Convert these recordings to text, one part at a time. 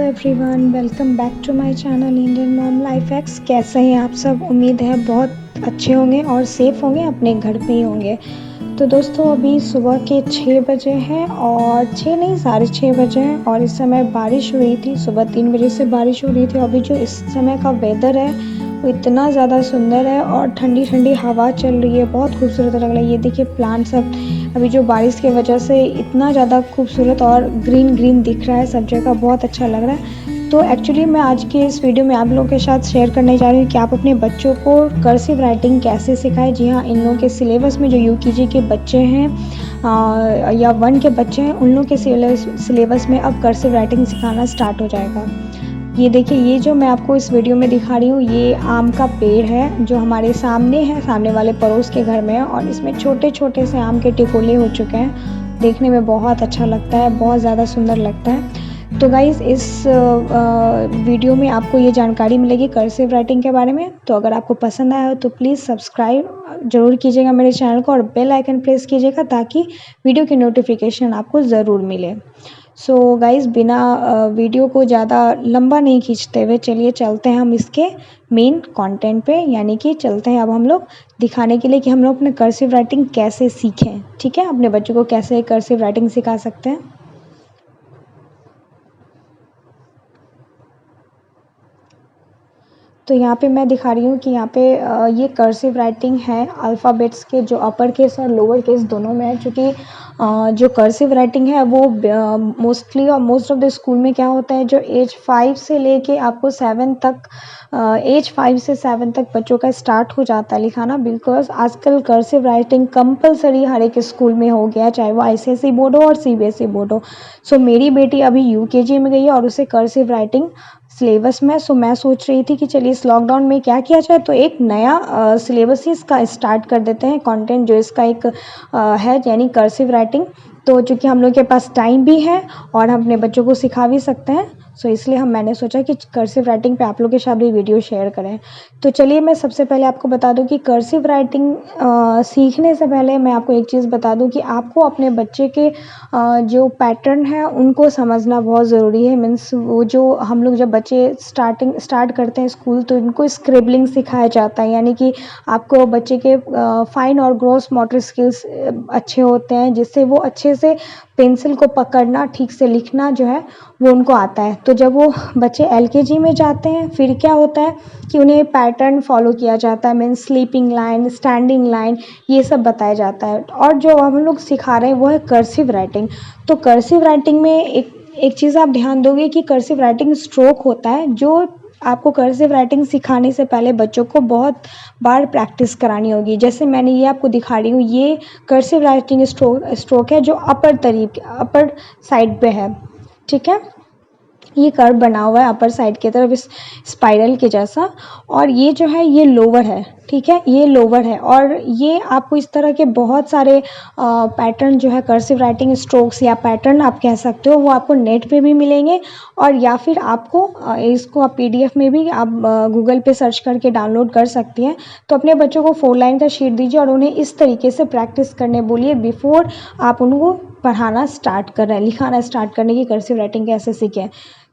Everyone, welcome back to my channel Indian mom life hacks. कैसे हैं आप सब? उम्मीद है बहुत अच्छे होंगे और सेफ़ होंगे, अपने घर पे ही होंगे। तो दोस्तों, अभी सुबह के 6 बजे हैं और 6 नहीं 6:30 बजे हैं और इस समय बारिश हो रही थी। सुबह 3 बजे से बारिश हो रही थी। अभी जो इस समय का वेदर है वो इतना ज़्यादा सुंदर है और ठंडी ठंडी हवा चल रही है, बहुत खूबसूरत लग रहा है। ये देखिए प्लांट सब अभी जो बारिश की वजह से इतना ज़्यादा खूबसूरत और ग्रीन ग्रीन दिख रहा है, सब जगह बहुत अच्छा लग रहा है। तो एक्चुअली मैं आज के इस वीडियो में आप लोगों के साथ शेयर करने जा रही हूँ कि आप अपने बच्चों को कर्सिव राइटिंग कैसे सिखाएं। जी हाँ, इन लोगों के सिलेबस में जो यूकेजी के बच्चे हैं या 1 के बच्चे हैं, उन लोगों के सिलेबस में अब कर्सिव राइटिंग सिखाना स्टार्ट हो जाएगा। ये देखिए, ये जो मैं आपको इस वीडियो में दिखा रही हूँ, ये आम का पेड़ है जो हमारे सामने है, सामने वाले पड़ोस के घर में है और इसमें छोटे छोटे से आम के टिकोले हो चुके हैं। देखने में बहुत अच्छा लगता है, बहुत ज़्यादा सुंदर लगता है। तो गाइज़, इस वीडियो में आपको ये जानकारी मिलेगी कर्सिव राइटिंग के बारे में। तो अगर आपको पसंद आया हो तो प्लीज़ सब्सक्राइब ज़रूर कीजिएगा मेरे चैनल को और बेल आइकन प्रेस कीजिएगा ताकि वीडियो की नोटिफिकेशन आपको ज़रूर मिले। सो गाइज़, बिना वीडियो को ज़्यादा लंबा नहीं खींचते हुए चलिए चलते हैं हम इसके मेन कंटेंट पे, यानी कि चलते हैं अब हम लोग दिखाने के लिए कि हम लोग अपने कर्सिव राइटिंग कैसे सीखें। ठीक है, अपने बच्चों को कैसे कर्सिव राइटिंग सिखा सकते हैं। तो यहाँ पे मैं दिखा रही हूँ कि यहाँ पे ये कर्सिव राइटिंग है अल्फ़ाबेट्स के, जो अपर केस और लोअर केस दोनों में है। क्योंकि जो कर्सिव राइटिंग है वो मोस्टली और मोस्ट ऑफ द स्कूल में क्या होता है, जो एज 5 से लेके आपको 7 तक, एज 5 से 7 तक बच्चों का स्टार्ट हो जाता है लिखाना। बिकॉज आजकल कर्सिव राइटिंग कंपलसरी हर एक स्कूल में हो गया, चाहे वो आईसीएसई बोर्ड हो और सीबीएसई बोर्ड हो। सो मेरी बेटी अभी यूकेजी में गई है और उसे कर्सिव राइटिंग सिलेबस में। सो मैं सोच रही थी कि चलिए इस लॉकडाउन में क्या किया जाए, तो एक नया सिलेबस ही इसका स्टार्ट कर देते हैं। कंटेंट जो इसका एक है, यानी कर्सिव राइटिंग। तो चूँकि हम लोग के पास टाइम भी है और हम अपने बच्चों को सिखा भी सकते हैं, सो इसलिए मैंने सोचा कि कर्सिव राइटिंग पे आप लोगों के साथ भी वीडियो शेयर करें। तो चलिए मैं सबसे पहले आपको बता दूं कि कर्सिव राइटिंग सीखने से पहले मैं आपको एक चीज़ बता दूं कि आपको अपने बच्चे के जो पैटर्न है उनको समझना बहुत ज़रूरी है। मीन्स वो जो हम लोग जब बच्चे स्टार्ट करते हैं स्कूल, तो इनको स्क्रिबलिंग सिखाया जाता है, यानी कि आपको बच्चे के फाइन और ग्रॉस मोटर स्किल्स अच्छे होते हैं, जिससे वो अच्छे से पेंसिल को पकड़ना, ठीक से लिखना जो है वो उनको आता है। तो जब वो बच्चे एलकेजी में जाते हैं, फिर क्या होता है कि उन्हें पैटर्न फॉलो किया जाता है। Means sleeping line, standing line, ये सब बताया जाता है। और जो हम लोग सिखा रहे हैं वो है कर्सिव राइटिंग। तो कर्सिव राइटिंग में एक चीज़ आप ध्यान दोगे कि कर्सिव राइटिंग स्ट्रोक होता है, जो आपको कर्सिव राइटिंग सिखाने से पहले बच्चों को बहुत बार प्रैक्टिस करानी होगी। जैसे मैंने ये आपको दिखा रही हूँ, ये कर्सिव राइटिंग स्ट्रोक है जो अपर साइड पे है। ठीक है, ये कर्व बना हुआ है अपर साइड की तरफ, इस स्पाइरल के जैसा। और ये जो है ये लोअर है। ठीक है, ये लोअर है और ये आपको इस तरह के बहुत सारे पैटर्न जो है कर्सिव राइटिंग स्ट्रोक्स या पैटर्न आप कह सकते हो, वो आपको नेट पे भी मिलेंगे और या फिर आपको इसको आप पीडीएफ में भी आप गूगल पे सर्च करके डाउनलोड कर सकती हैं। तो अपने बच्चों को 4 लाइन का शीट दीजिए और उन्हें इस तरीके से प्रैक्टिस करने बोलिए बिफोर आप उनको पढ़ाना स्टार्ट कर रहे हैं, लिखाना स्टार्ट करने की कर्सिव राइटिंग कैसे सीखें।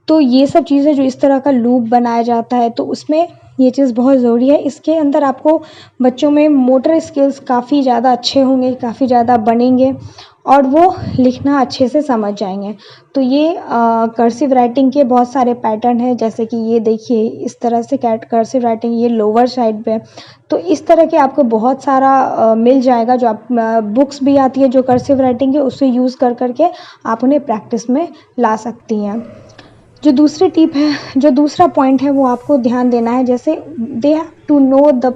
तो ये सब चीज़ें जो इस तरह का लूप बनाया जाता है, तो उसमें ये चीज़ बहुत ज़रूरी है। इसके अंदर आपको बच्चों में मोटर स्किल्स काफ़ी ज़्यादा अच्छे होंगे, काफ़ी ज़्यादा बनेंगे और वो लिखना अच्छे से समझ जाएंगे। तो ये कर्सिव राइटिंग के बहुत सारे पैटर्न हैं, जैसे कि ये देखिए इस तरह से कर्सिव राइटिंग, ये लोअर साइड पे। तो इस तरह के आपको बहुत सारा मिल जाएगा, जो आप बुक्स भी आती है जो कर्सिव राइटिंग है, उससे यूज़ कर करके आप उन्हें प्रैक्टिस में ला सकती हैं। जो दूसरी टिप है, जो दूसरा पॉइंट है, वो आपको ध्यान देना है। जैसे they have to know the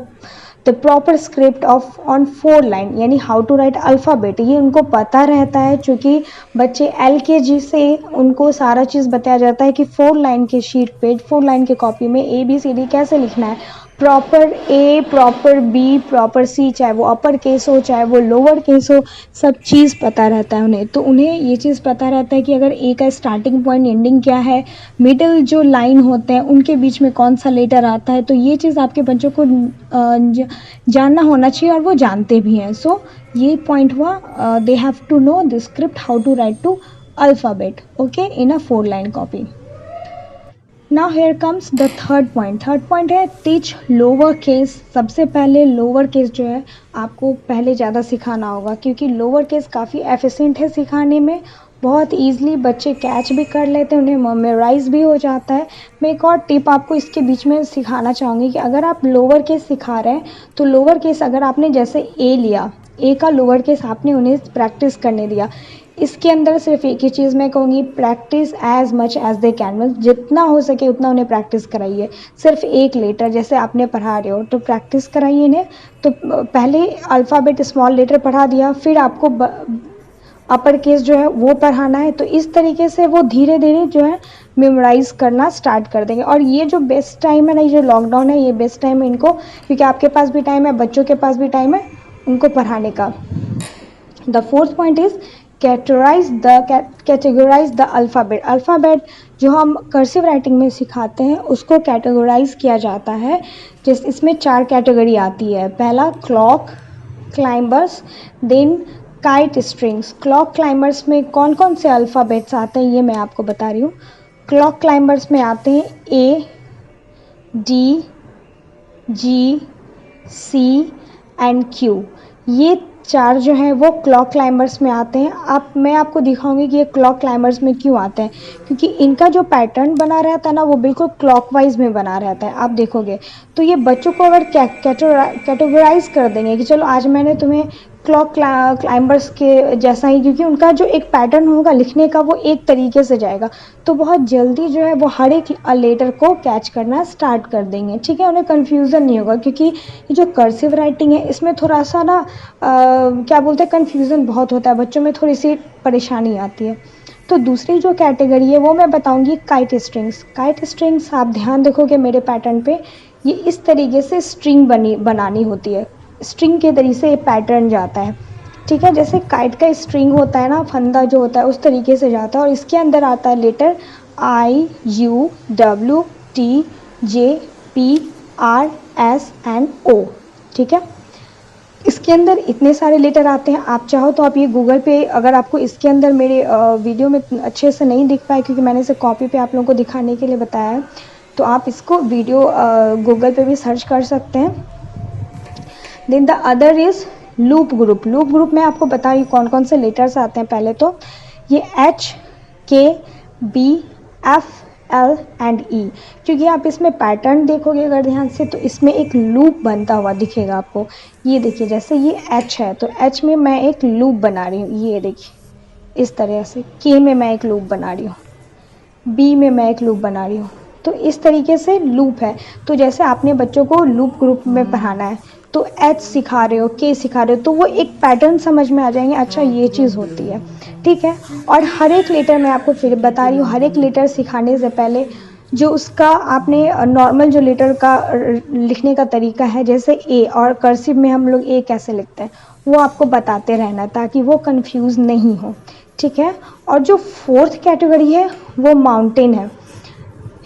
proper script of on 4 line, यानी हाउ टू राइट अल्फ़ाबेट, ये उनको पता रहता है। क्योंकि बच्चे एलकेजी से उनको सारा चीज़ बताया जाता है कि 4 लाइन के शीट पे, 4 लाइन के कॉपी में ABCD कैसे लिखना है। Proper A, proper B, proper सी, चाहे वो अपर केस हो चाहे वो लोअर केस हो, सब चीज़ पता रहता है उन्हें। तो उन्हें ये चीज़ पता रहता है कि अगर ए का स्टार्टिंग पॉइंट एंडिंग क्या है, मिडिल जो लाइन होते हैं उनके बीच में कौन सा लेटर आता है। तो ये चीज़ आपके बच्चों को जानना होना चाहिए और वो जानते भी हैं। सो ये पॉइंट हुआ, they have to know the script how to write to alphabet, okay, in a 4 line copy. Now here comes the third point. Third point है टीच लोअर केस। सबसे पहले लोअर केस जो है आपको पहले ज़्यादा सिखाना होगा, क्योंकि लोअर केस काफ़ी एफिशिएंट है सिखाने में, बहुत ईजिली बच्चे कैच भी कर लेते हैं, उन्हें मेमोराइज भी हो जाता है। मैं एक और टिप आपको इसके बीच में सिखाना चाहूँगी कि अगर आप लोअर केस सिखा रहे हैं तो लोअर केस अगर आपने जैसे ए लिया, ए का लोअर केस आपने उन्हें प्रैक्टिस करने दिया, इसके अंदर सिर्फ एक ही चीज़ मैं कहूँगी, practice as much as they can. मतलब जितना हो सके उतना उन्हें प्रैक्टिस कराइए। सिर्फ एक लेटर जैसे आपने पढ़ा रहे हो तो प्रैक्टिस कराइए इन्हें। तो पहले अल्फ़ाबेट स्मॉल लेटर पढ़ा दिया, फिर आपको अपर केस जो है वो पढ़ाना है, तो इस तरीके से वो धीरे धीरे जो है मेमोराइज करना स्टार्ट कर देंगे। और ये जो बेस्ट टाइम है ना, ये जो लॉकडाउन है, ये बेस्ट टाइम है इनको, क्योंकि आपके पास भी टाइम है, बच्चों के पास भी टाइम है उनको पढ़ाने का। The fourth point is categorize the alphabet. Alphabet जो हम कर्सिव राइटिंग में सिखाते हैं उसको कैटेगराइज किया जाता है। जिस इसमें 4 कैटेगरी आती है। पहला clock climbers, then kite strings. Clock climbers में कौन कौन से अल्फ़ाबेट्स आते हैं ये मैं आपको बता रही हूँ। क्लॉक क्लाइंबर्स में आते हैं A, D, G, C and Q. ये 4 जो हैं वो क्लॉक क्लाइंबर्स में आते हैं। मैं आपको दिखाऊंगी कि ये क्लॉक क्लाइंबर्स में क्यों आते हैं, क्योंकि इनका जो पैटर्न बना रहता है ना वो बिल्कुल क्लॉकवाइज में बना रहता है। आप देखोगे तो ये बच्चों को अगर कैटेगराइज कर देंगे कि चलो आज मैंने तुम्हें क्लॉक क्लाइंबर्स के जैसा ही, क्योंकि उनका जो एक पैटर्न होगा लिखने का वो एक तरीके से जाएगा, तो बहुत जल्दी जो है वो हर एक लेटर को कैच करना स्टार्ट कर देंगे। ठीक है, उन्हें कन्फ्यूज़न नहीं होगा, क्योंकि ये जो कर्सिव राइटिंग है इसमें थोड़ा सा ना क्या बोलते हैं, कन्फ्यूज़न बहुत होता है, बच्चों में थोड़ी सी परेशानी आती है। तो दूसरी जो कैटेगरी है वो मैं बताऊंगी काइट स्ट्रिंग्स। काइट स्ट्रिंग्स आप ध्यान देखोगे मेरे पैटर्न पे, ये इस तरीके से स्ट्रिंग बनानी होती है, स्ट्रिंग के तरीके से ये पैटर्न जाता है। ठीक है, जैसे काइट का स्ट्रिंग होता है ना, फंदा जो होता है उस तरीके से जाता है, और इसके अंदर आता है letter I, U, W, T, J, P, R, S and O. ठीक है, इसके अंदर इतने सारे लेटर आते हैं। आप चाहो तो आप ये गूगल पे, अगर आपको इसके अंदर मेरे वीडियो में अच्छे से नहीं दिख पाए क्योंकि मैंने इसे कॉपी पे आप लोगों को दिखाने के लिए बताया है, तो आप इसको वीडियो गूगल पे भी सर्च कर सकते हैं। Then the other is loop group. Loop group में आपको बता रही कौन कौन से लेटर्स आते हैं। पहले तो ये एच, के, बी, एफ, एल एंड ई। क्योंकि आप इसमें पैटर्न देखोगे अगर ध्यान से तो इसमें एक लूप बनता हुआ दिखेगा आपको। ये देखिए, जैसे ये एच है तो एच में मैं एक लूप बना रही हूँ, ये देखिए इस तरह से। के में मैं एक लूप बना रही हूँ, बी में मैं एक लूप बना रही हूँ, तो इस तरीके से लूप है। तो जैसे आपने बच्चों को लूप ग्रुप में पढ़ाना है तो एच सिखा रहे हो, के सिखा रहे हो, तो वो एक पैटर्न समझ में आ जाएंगे, अच्छा ये चीज़ होती है। ठीक है, और हर एक लेटर मैं आपको फिर बता रही हूँ, हर एक लेटर सिखाने से पहले जो उसका आपने नॉर्मल जो लेटर का लिखने का तरीका है, जैसे ए, और कर्सिव में हम लोग ए कैसे लिखते हैं वो आपको बताते रहना ताकि वो कंफ्यूज नहीं हो। ठीक है, और जो फोर्थ कैटेगरी है वो माउंटेन है।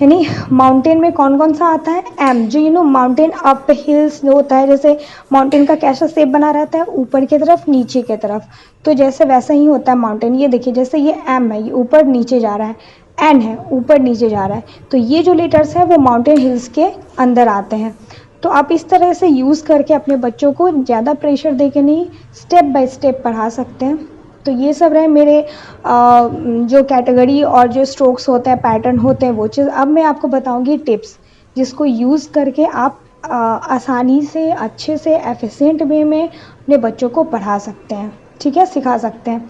यानी माउंटेन में कौन कौन सा आता है, एम, जो माउंटेन अप हिल्स जो होता है, जैसे माउंटेन का कैसा शेप बना रहता है, ऊपर की तरफ नीचे की तरफ, तो जैसे वैसा ही होता है माउंटेन। ये देखिए, जैसे ये एम है, ये ऊपर नीचे जा रहा है, एन है ऊपर नीचे जा रहा है, तो ये जो लेटर्स हैं वो माउंटेन हिल्स के अंदर आते हैं। तो आप इस तरह से यूज़ करके अपने बच्चों को ज़्यादा प्रेशर दे के नहीं, स्टेप बाय स्टेप पढ़ा सकते हैं। तो ये सब रहे मेरे जो कैटेगरी और जो स्ट्रोक्स होते हैं, पैटर्न होते हैं, वो चीज़। अब मैं आपको बताऊंगी टिप्स जिसको यूज़ करके आप आसानी से, अच्छे से, एफिशिएंट वे में अपने बच्चों को पढ़ा सकते हैं। ठीक है, सिखा सकते हैं।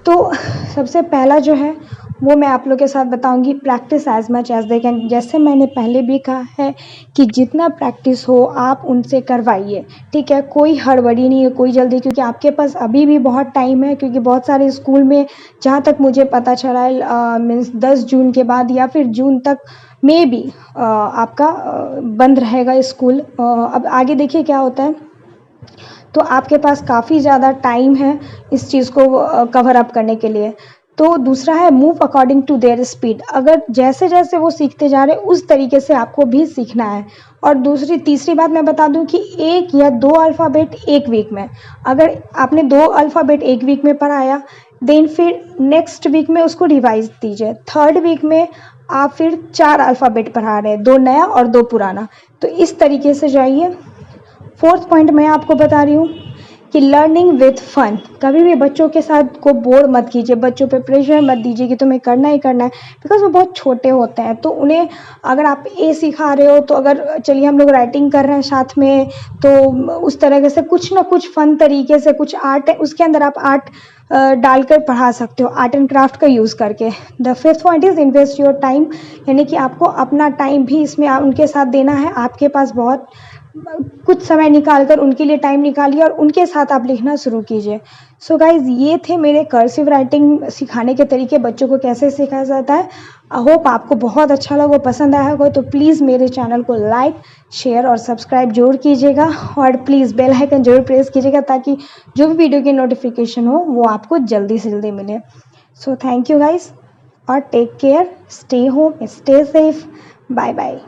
तो सबसे पहला जो है वो मैं आप लोग के साथ बताऊंगी, practice as much as they can. जैसे मैंने पहले भी कहा है कि जितना प्रैक्टिस हो आप उनसे करवाइए। ठीक है, कोई हड़बड़ी नहीं है, कोई जल्दी, क्योंकि आपके पास अभी भी बहुत टाइम है, क्योंकि बहुत सारे स्कूल में जहाँ तक मुझे पता चला है मीन्स 10 जून के बाद या फिर जून तक में भी आपका बंद रहेगा स्कूल। अब आगे देखिए क्या होता है, तो आपके पास काफ़ी ज़्यादा टाइम है इस चीज़ को कवर अप करने के लिए। तो दूसरा है move according to their speed. अगर जैसे जैसे वो सीखते जा रहे हैं उस तरीके से आपको भी सीखना है। और तीसरी बात मैं बता दूं कि 1 या 2 अल्फ़ाबेट एक वीक में, अगर आपने 2 अल्फ़ाबेट एक वीक में पढ़ाया, देन फिर नेक्स्ट वीक में उसको रिवाइज दीजिए। थर्ड वीक में आप फिर 4 अल्फ़ाबेट पढ़ा रहे हैं, 2 नया और 2 पुराना। तो इस तरीके से जाइए। 4th पॉइंट मैं आपको बता रही हूँ कि लर्निंग विथ फन। कभी भी बच्चों के साथ को बोर मत कीजिए, बच्चों पे प्रेशर मत दीजिए कि तुम्हें करना ही करना है, बिकॉज़ वो बहुत छोटे होते हैं। तो उन्हें अगर आप ए सिखा रहे हो, तो अगर चलिए हम लोग राइटिंग कर रहे हैं साथ में, तो उस तरीके से कुछ ना कुछ फन तरीके से कुछ आर्ट है उसके अंदर आप आर्ट डालकर पढ़ा सकते हो, आर्ट एंड क्राफ्ट का यूज़ करके। The 5th point is invest your time, यानी कि आपको अपना टाइम भी इसमें उनके साथ देना है। आपके पास बहुत कुछ समय निकाल कर उनके लिए टाइम निकालिए और उनके साथ आप लिखना शुरू कीजिए। सो गाइज़, ये थे मेरे कर्सिव राइटिंग सिखाने के तरीके, बच्चों को कैसे सिखाया जाता है। आई होप आपको बहुत अच्छा लगा, पसंद आया होगा। तो प्लीज़ मेरे चैनल को लाइक, शेयर और सब्सक्राइब जरूर कीजिएगा, और प्लीज़ बेल आइकन जरूर प्रेस कीजिएगा ताकि जो भी वीडियो की नोटिफिकेशन हो वो आपको जल्दी से जल्दी मिले। सो थैंक यू गाइज़, और take care, stay home, stay safe, bye bye.